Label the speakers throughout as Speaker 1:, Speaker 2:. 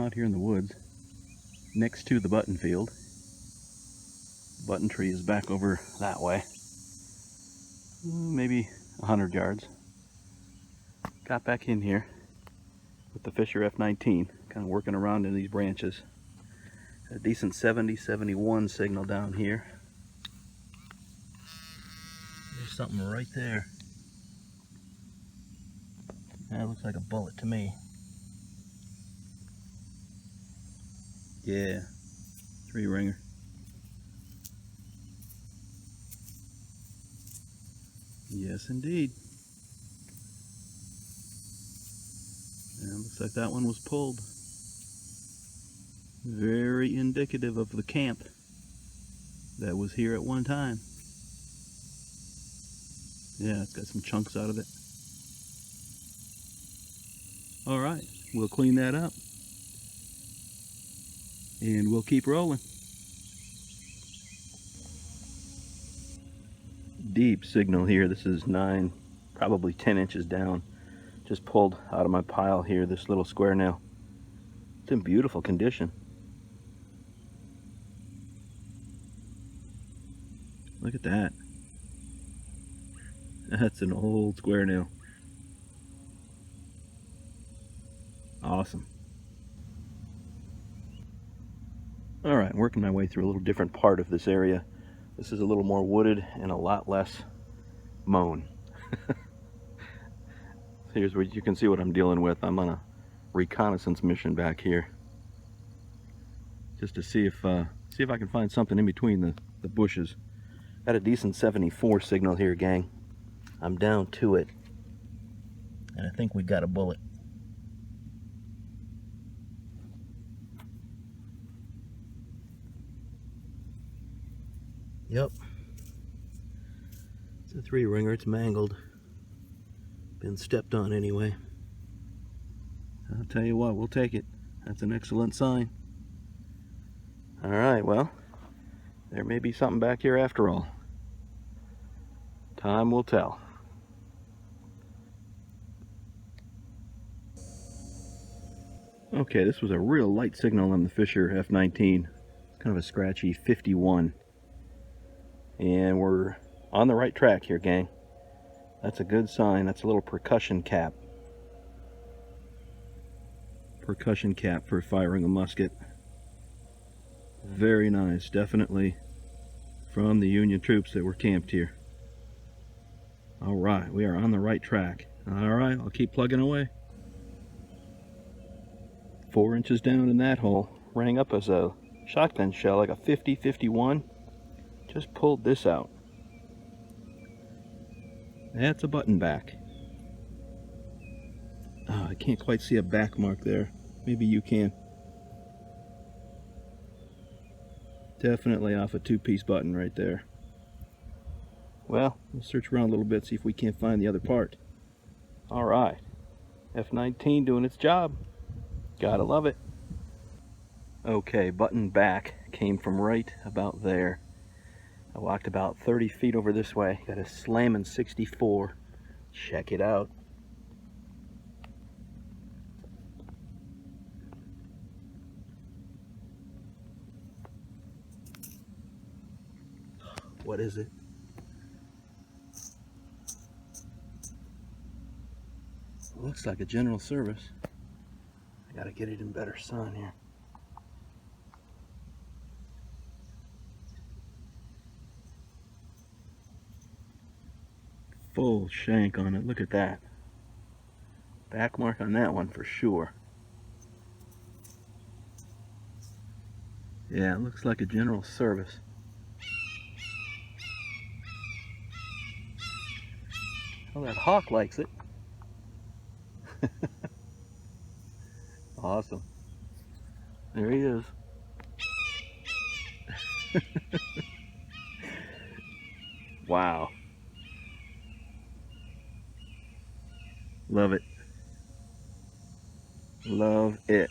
Speaker 1: out here in the woods next to the button field. The button tree is back over that way, maybe 100 yards. Got back in here with the Fisher F19, kind of working around in these branches. A decent 70-71 signal down here. There's something right there. That looks like a bullet to me. Yeah, 3-ringer. Yes, indeed. And looks like that one was pulled. Very indicative of the camp that was here at one time. Yeah, it's got some chunks out of it. All right, we'll clean that up. And we'll keep rolling. Deep signal here. This is 9, probably 10 inches down. Just pulled out of my pile here, this little square nail. It's in beautiful condition. Look at that. That's an old square nail. Awesome. All right, working my way through a little different part of this area. This is a little more wooded and a lot less mown. Here's where you can see what I'm dealing with. I'm on a reconnaissance mission back here, just to see if I can find something in between the bushes. Got a decent 74 signal here, gang. I'm down to it, and I think we got a bullet. Yep, it's a 3-ringer. It's mangled, been stepped on anyway. I'll tell you what, we'll take it. That's an excellent sign. All right, well, there may be something back here after all. Time will tell. Okay, this was a real light signal on the Fisher F19. It's kind of a scratchy 51. And we're on the right track here, gang. That's a good sign. That's a little percussion cap. Percussion cap for firing a musket. Very nice. Definitely from the Union troops that were camped here. All right, we are on the right track. All right, I'll keep plugging away. 4 inches down in that hole. Rang up as a shotgun shell, like a 50-51. Just pulled this out. That's a button back. Oh, I can't quite see a back mark there. Maybe you can. Definitely off a 2-piece button right there. Well, we'll search around a little bit, see if we can't find the other part. All right, F19 doing its job. Gotta love it. Okay, button back came from right about there. I walked about 30 feet over this way. Got a slamming 64. Check it out. What is it? Looks like a general service. I gotta get it in better sun here. Full shank on it. Look at that. Back mark on that one for sure. Yeah, it looks like a general service. Well, that hawk likes it. Awesome. There he is. Wow. Love it. Love it.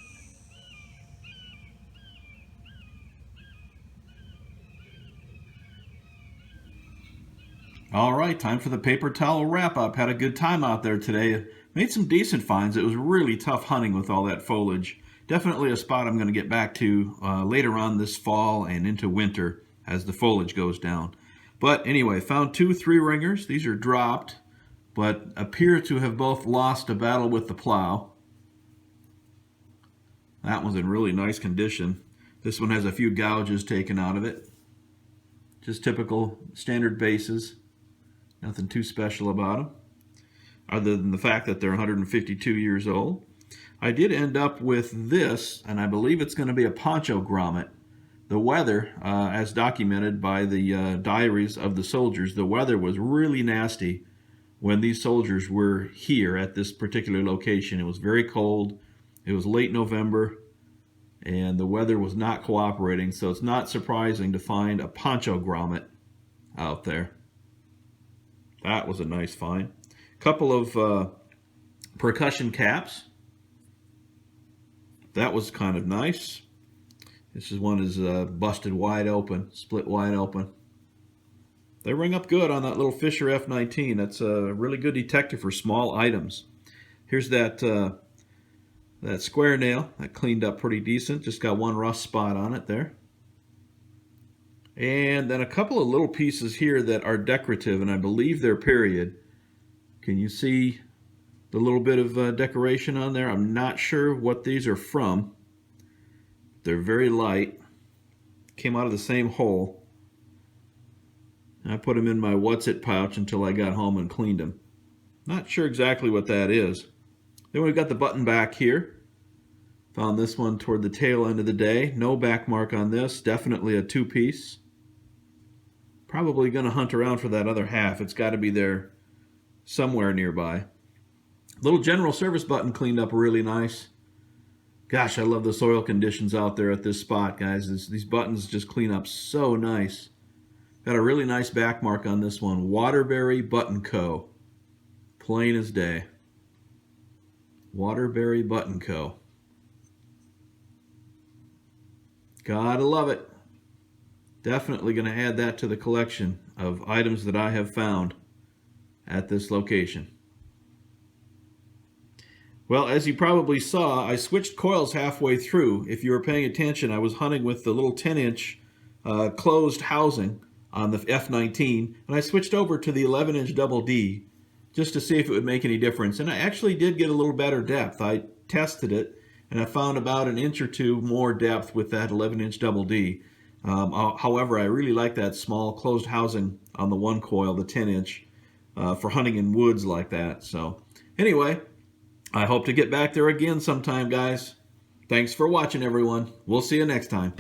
Speaker 2: All right, time for the paper towel wrap-up. Had a good time out there today. Made some decent finds. It was really tough hunting with all that foliage. definitely a spot I'm going to get back to later on this fall and into winter as the foliage goes down. But anyway, found 2 3-ringers. These are dropped, but appear to have both lost a battle with the plow. That one's in really nice condition. This one has a few gouges taken out of it. Just typical standard bases. Nothing too special about them, other than the fact that they're 152 years old. I did end up with this, and I believe it's going to be a poncho grommet. The weather, as documented by the diaries of the soldiers, the weather was really nasty when these soldiers were here at this particular location. It was very cold. It was late November, and the weather was not cooperating, so it's not surprising to find a poncho grommet out there. That was a nice find. Couple of percussion caps. That was kind of nice. This is one is busted wide open, split wide open. They ring up good on that little Fisher F19. That's a really good detector for small items. Here's that that square nail. That cleaned up pretty decent. Just got one rust spot on it there. And then a couple of little pieces here that are decorative, and I believe they're period. Can you see the little bit of decoration on there? I'm not sure what these are from. They're very light. Came out of the same hole. I put them in my what's it pouch until I got home and cleaned them. Not sure exactly what that is. Then we've got the button back here. Found this one toward the tail end of the day. No back mark on this. Definitely a 2-piece. Probably going to hunt around for that other half. It's got to be there somewhere nearby. Little general service button cleaned up really nice. Gosh, I love the soil conditions out there at this spot, guys. These buttons just clean up so nice. Got a really nice back mark on this one. Waterbury Button Co. Plain as day. Waterbury Button Co. Gotta love it. Definitely going to add that to the collection of items that I have found at this location. Well, as you probably saw, I switched coils halfway through. If you were paying attention, I was hunting with the little 10-inch closed housing on the F19, and I switched over to the 11-inch double D just to see if it would make any difference. And I actually did get a little better depth. I tested it, and I found about an inch or two more depth with that 11-inch double D. However, I really like that small closed housing on the one coil, the 10-inch, for hunting in woods like that. So anyway, I hope to get back there again sometime, guys. Thanks for watching, everyone. We'll see you next time.